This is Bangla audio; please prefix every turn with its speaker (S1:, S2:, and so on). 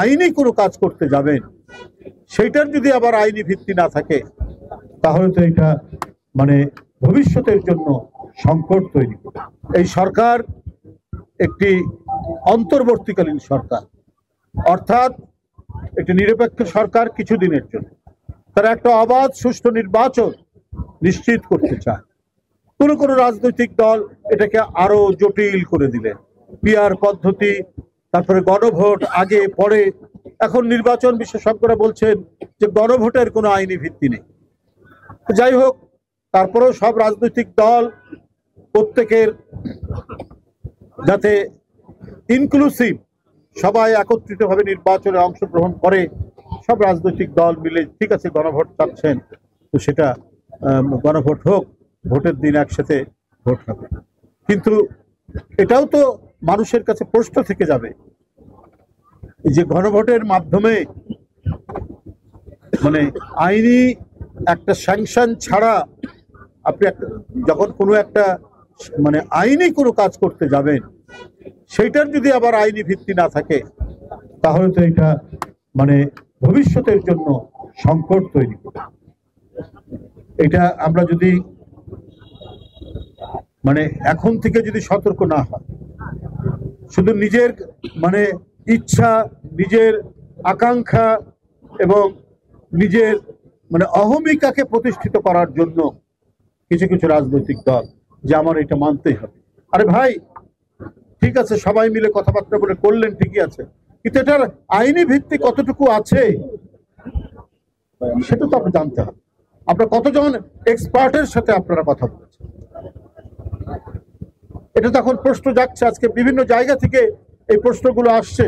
S1: আইনি কোনো কাজ করতে যাবেন সেইটার যদি আবার আইনি ভিত্তি না থাকে তাহলে তো এটা মানে ভবিষ্যতের জন্য সংকট তৈরি করে। এই সরকার একটি অন্তর্বর্তীকালীন সরকার, অর্থাৎ একটি নিরপেক্ষ সরকার কিছুদিনের জন্য। তারা একটা অবাধ সুষ্ঠু নির্বাচন নিশ্চিত করতে চায়। কোনো রাজনৈতিক দল এটাকে আরো জটিল করে দিলেন, পিআর পদ্ধতি, তারপরে গণভোট আগে পরে। এখন নির্বাচন বিশেষজ্ঞরা বলছেন যে গণভোটের কোনো আইনি ভিত্তি নেই। যাই হোক, তারপরেও সব রাজনৈতিক দল প্রত্যেকের যাতে ইনক্লুসিভ, সবাই একত্রিতভাবে নির্বাচনে অংশগ্রহণ করে, সব রাজনৈতিক দল মিলে ঠিক আছে গণভোট চাচ্ছেন, তো সেটা গণভোট হোক, ভোটের দিন একসাথে ভোট হবে। কিন্তু এটাও তো মানুষের কাছে প্রশ্ন থেকে যাবে যে গণভোটের মাধ্যমে মানে আইনি একটা স্যাংশন ছাড়া আপনি যখন কোনো একটা মানে আইনি কোনো কাজ করতে যাবেন সেইটার যদি আবার আইনি ভিত্তি না থাকে তাহলে তো এটা মানে ভবিষ্যতের জন্য সংকট তৈরি করে। এটা আমরা যদি মানে এখন থেকে যদি সতর্ক না হয়, শুধু নিজের মানে ইচ্ছা, নিজের আকাঙ্ক্ষা এবং নিজের মানে অহমিকাকে প্রতিষ্ঠিত করার জন্য কিছু কিছু রাজনৈতিক দল যে আমার এটা মানতেই হবে। আরে ভাই, ঠিক আছে সবাই মিলে কথাবার্তা বলে করলেন, ঠিকই আছে, কিন্তু এটার আইনি ভিত্তি কতটুকু আছে সেটা তো আপনার জানতে হবে। আপনার কতজন এক্সপার্টের সাথে আপনারা কথা বলেছেন, এটা তখন প্রশ্ন যাচ্ছে। আজকে বিভিন্ন জায়গা থেকে এই প্রশ্নগুলো আসছে